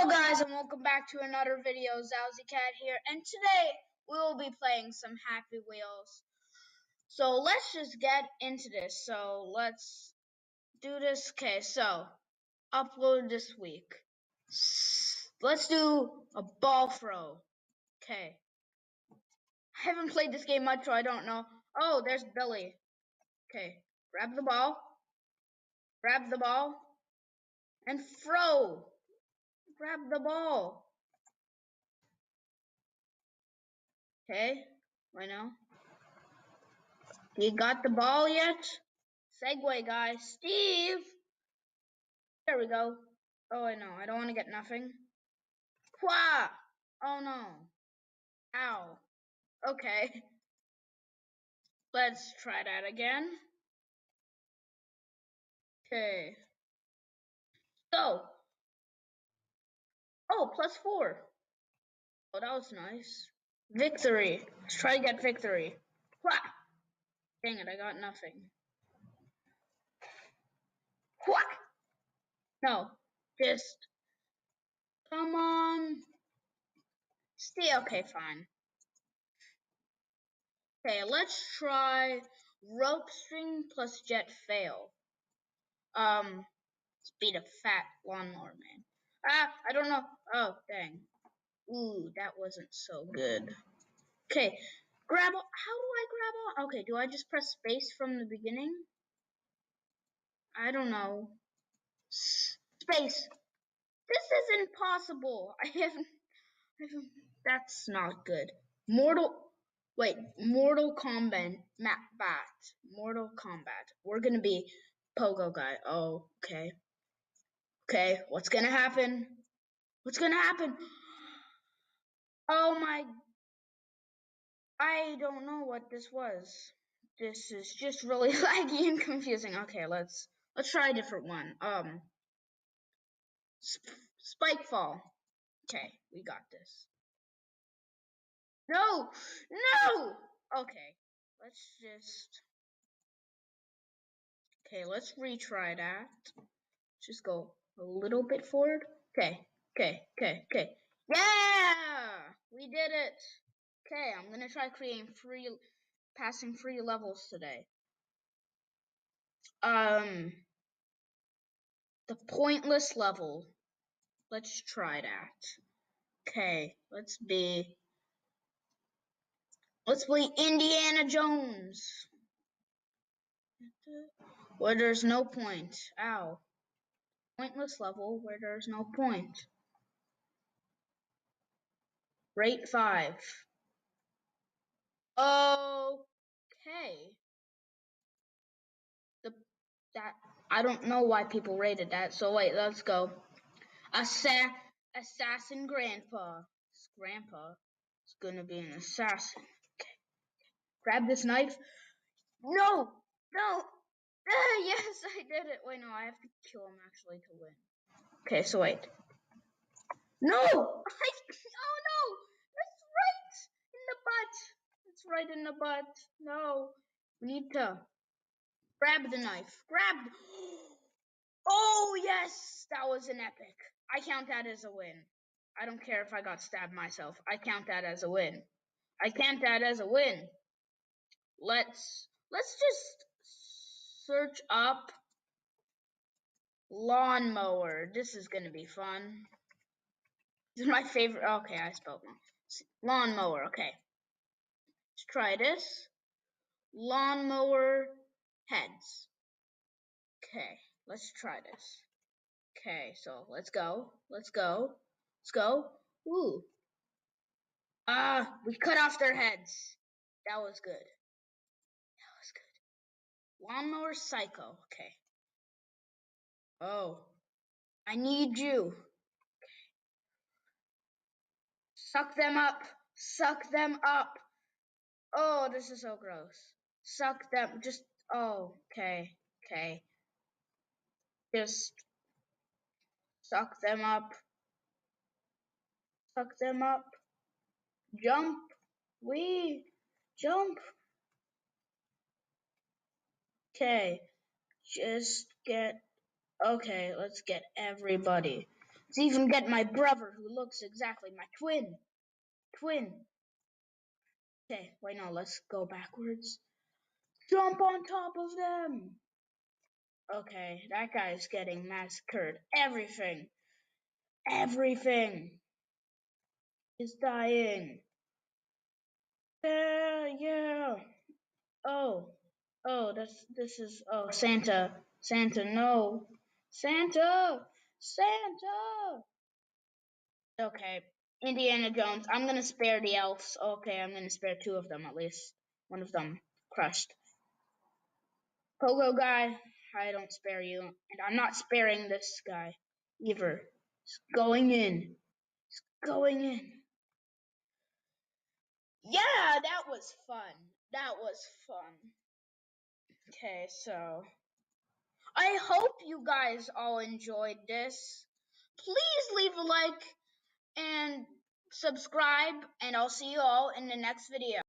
guys, and welcome back to another video. Cat here, and today we will be playing some Happy Wheels. So let's just get into this. So let's do this. Okay, so upload this week. Let's do a ball throw. Okay. I haven't played this game much, so I don't know. Oh, there's Billy. Okay, grab the ball, and throw. Grab the ball. Okay, I know. You got the ball yet? Segway, guys. Steve! There we go. Oh, I know. I don't want to get nothing. Wah! Oh, no. Ow. Okay. Let's try that again. Okay. Go. Oh, +4. Oh, that was nice. Victory. Let's try to get victory. Wah! Dang it, I got nothing. Wah! No. Just. Come on. Stay. Okay, fine. Okay, let's try rope string plus jet fail. Speed a fat lawnmower man. I don't know. Oh, dang. Ooh, that wasn't so good. Okay, grab. How do I grab? Okay, do I just press space from the beginning? I don't know. Space. This is impossible. I haven't. That's not good. Mortal Kombat. Mortal Kombat. We're gonna be Pogo guy. Oh, okay. Okay, what's gonna happen? Oh my. I don't know what this was. This is just really laggy and confusing. Okay, let's try a different one. Spike fall. Okay, we got this. No! Okay, let's retry that. Just go a little bit forward. Okay. Yeah! We did it! Okay, I'm gonna try passing free levels today. The pointless level. Let's try that. Okay, let's be Indiana Jones. Where there's no point. Ow. Pointless level where there's no point. Rate 5. Okay. I don't know why people rated that. So wait, let's go. Assassin Grandpa. Grandpa is gonna be an assassin. Okay. Grab this knife. No. Yes, I did it. Wait, no, I have to kill him actually to win. Okay, so wait. No! Oh no! That's right in the butt. That's right in the butt. No. We need to grab the knife. Oh, yes! That was an epic. I count that as a win. I don't care if I got stabbed myself. I count that as a win. Let's just search up lawnmower. This is gonna be fun. This is my favorite. Okay, I spelled wrong. Lawnmower. Okay. Let's try this. Lawnmower heads. Okay, let's try this. Okay, so let's go. Ooh. We cut off their heads. That was good. Lawnmower Psycho. Okay. Oh. I need you. Okay. Suck them up. Oh, this is so gross. Suck them. Okay. Just suck them up. Jump. Jump. Okay. Let's get everybody. Let's even get my brother who looks exactly my twin. Okay, wait, no, let's go backwards. Jump on top of them. Okay, that guy's getting massacred. Everything is dying. Yeah. Oh, this is Santa. Santa, no. Santa. Okay, Indiana Jones. I'm gonna spare the elves. Okay, I'm gonna spare two of them at least. One of them crushed. Pogo guy, I don't spare you, and I'm not sparing this guy either. It's going in. Going in. Yeah, that was fun. That was fun. Okay, so I hope you guys all enjoyed this. Please leave a like and subscribe, and I'll see you all in the next video.